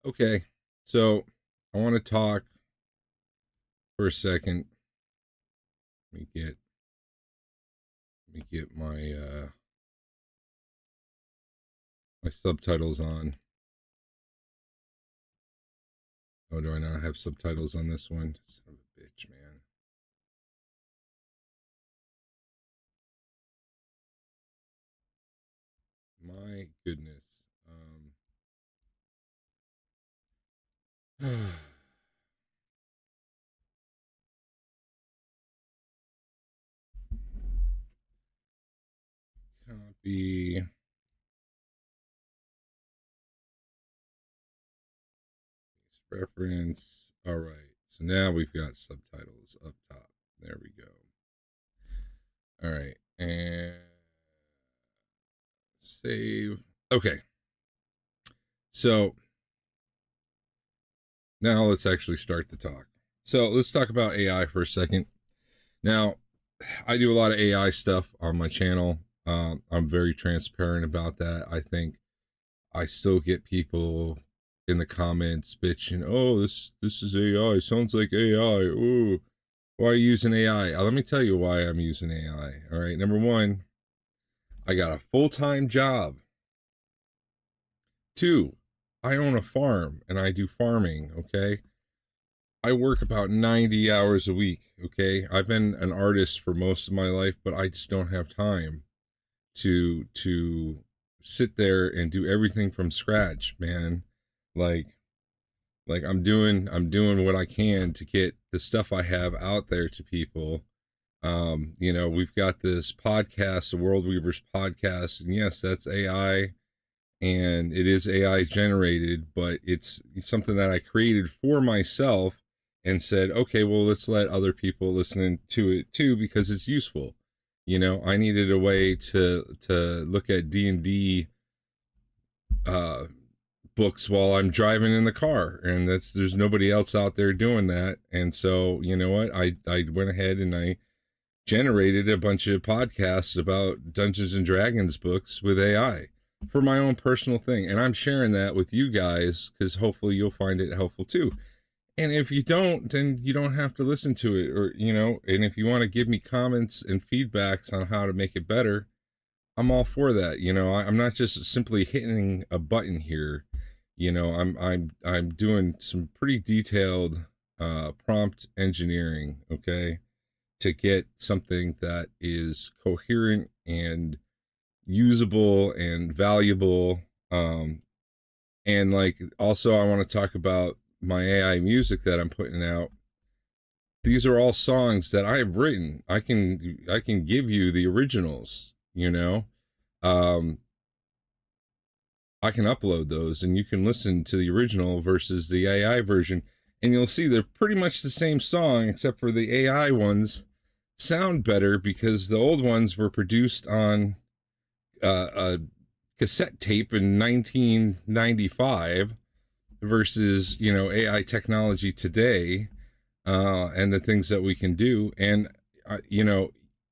Okay, so I want to talk for a second. Let me get my subtitles on. Oh, do I not have subtitles on this one? Son of a bitch, man. My goodness. Copy reference. All right. So now we've got subtitles up top. There we go. All right, and save. Okay. So now let's actually start the talk. So let's talk about AI for a second. Now, I do a lot of AI stuff on my channel. I'm very transparent about that. I think I still get people in the comments bitching, "Oh, this is AI. Sounds like AI. Ooh, why are you using AI?" Let me tell you why I'm using AI. All right, number one, I got a full-time job. Two, I own a farm and I do farming. Okay, I work about 90 hours a week. Okay, I've been an artist for most of my life, but I just don't have time to sit there and do everything from scratch, man. Like like I'm doing what I can to get the stuff I have out there to people. We've got this podcast, the World Weavers podcast, and yes, that's AI, and it is AI generated, but it's something that I created for myself and said, okay, well, let's let other people listen to it too because it's useful. I needed a way to look at D&D uh books while I'm driving in the car, and there's nobody else out there doing that. And so, you know what? I went ahead and I generated a bunch of podcasts about Dungeons and Dragons books with AI for my own personal thing. And I'm sharing that with you guys because hopefully you'll find it helpful too. And if you don't, then you don't have to listen to it, and if you want to give me comments and feedbacks on how to make it better, I'm all for that. I'm not just simply hitting a button here. I'm doing some pretty detailed prompt engineering, okay, to get something that is coherent and usable and valuable. And like also I want to talk about my AI music that I'm putting out. These are all songs that I have written. I can give you the originals. Um I can upload those and you can listen to the original versus the AI version, and you'll see they're pretty much the same song except for the AI ones sound better because the old ones were produced on a cassette tape in 1995 versus AI technology today, and the things that we can do. And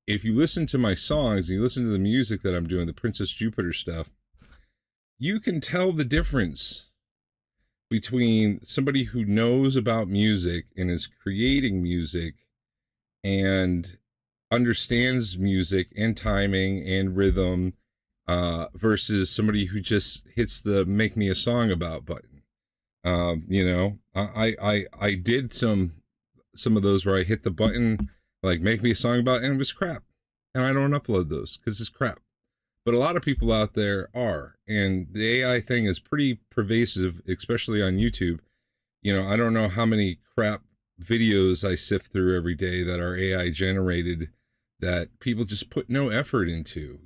if you listen to my songs and you listen to the music that I'm doing, the Princess Jupiter stuff, you can tell the difference between somebody who knows about music and is creating music and understands music and timing and rhythm, versus somebody who just hits the "make me a song about" button. I did some of those where I hit the button like "make me a song about" and it was crap, and I don't upload those because it's crap. But a lot of people out there are, and the AI thing is pretty pervasive, especially on YouTube. I don't know how many crap videos I sift through every day that are AI generated that people just put no effort into.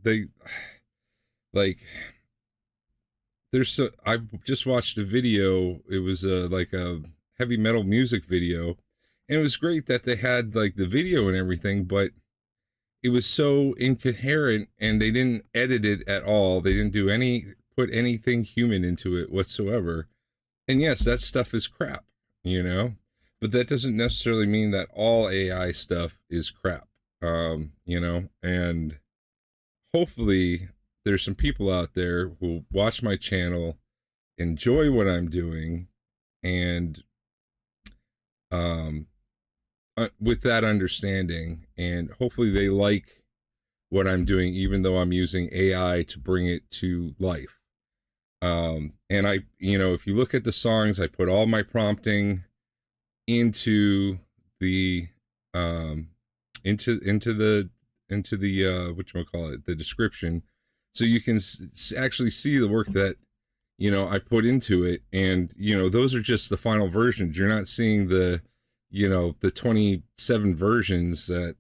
They like I just watched a video. It was like a heavy metal music video, and it was great that they had like the video and everything, but it was so incoherent and they didn't edit it at all. They didn't put anything human into it whatsoever. And yes, that stuff is crap, you know, but that doesn't necessarily mean that all AI stuff is crap. And hopefully there's some people out there who watch my channel enjoy what I'm doing, and um with that understanding, and hopefully they like what I'm doing, even though I'm using AI to bring it to life. And I, if you look at the songs, I put all my prompting into the, um, into the whatchamacallit, the description, so you can actually see the work that I put into it, and those are just the final versions. You're not seeing the 27 versions that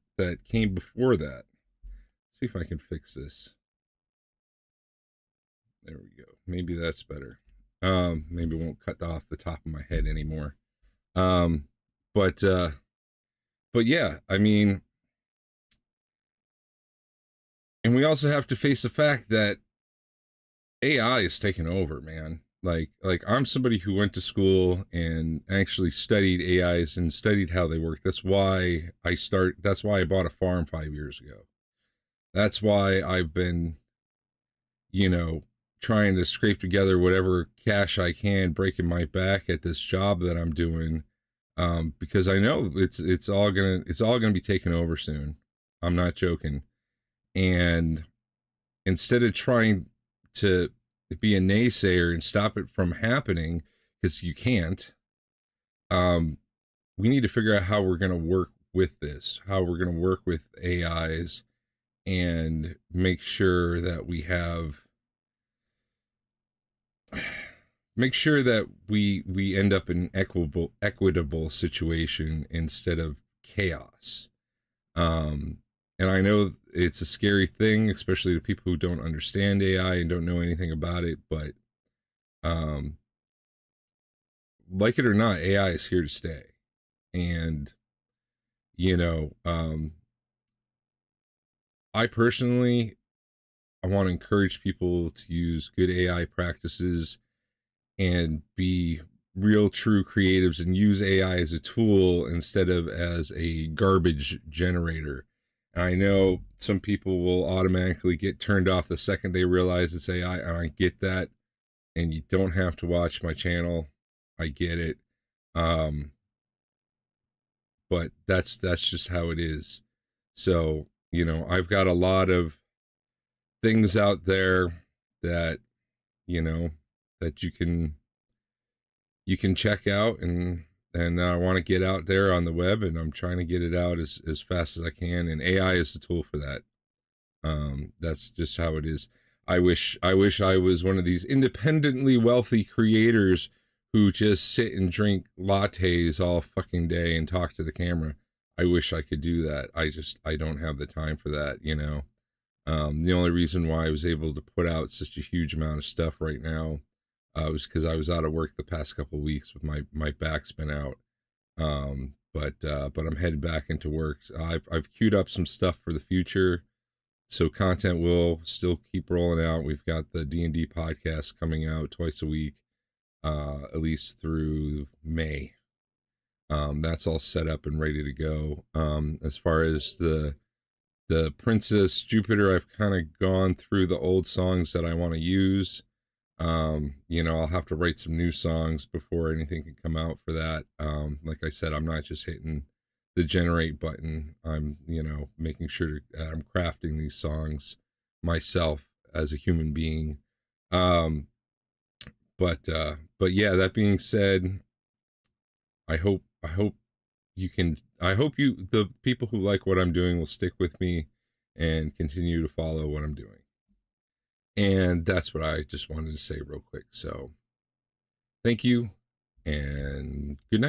came before that. Let's see if I can fix this. There we go. Maybe that's better. Maybe it won't cut off the top of my head anymore. Um, but yeah, I mean, and we also have to face the fact that AI is taking over, man. Like I'm somebody who went to school and actually studied AIs and studied how they work. That's why I bought a farm 5 years ago. That's why I've been, you know, trying to scrape together whatever cash I can, breaking my back at this job that I'm doing, because I know it's all gonna be taken over soon. I'm not joking. And instead of trying to be a naysayer and stop it from happening, because you can't, um, we need to figure out how we're gonna work with this, how we're gonna work with AIs, and make sure that we end up in an equitable situation instead of chaos. um and I know it's a scary thing, especially to people who don't understand AI and don't know anything about it, but um like it or not, AI is here to stay. And you know um I personally, I want to encourage people to use good AI practices and be real true creatives and use AI as a tool instead of as a garbage generator. And I know some people will automatically get turned off the second they realize it's AI, and I get that. And you don't have to watch my channel. I get it. Um, but that's just how it is. So, I've got a lot of things out there that, you know, that you can check out, and I want to get out there on the web, and I'm trying to get it out as fast as I can, and AI is the tool for that. That's just how it is. I wish I was one of these independently wealthy creators who just sit and drink lattes all fucking day and talk to the camera. I wish I could do that. I don't have the time for that. The only reason why I was able to put out such a huge amount of stuff right now was because I was out of work the past couple of weeks with my back's been out. But I'm headed back into work. So I've queued up some stuff for the future, so content will still keep rolling out. We've got the D&D podcast coming out twice a week, at least through May. That's all set up and ready to go. As far as the Princess Jupiter, I've kind of gone through the old songs that I want to use. I'll have to write some new songs before anything can come out for that. Like I said, I'm not just hitting the generate button. I'm, making sure I'm crafting these songs myself as a human being. Um, but yeah, that being said, I hope the people who like what I'm doing will stick with me and continue to follow what I'm doing. And that's what I just wanted to say real quick. So thank you and good night.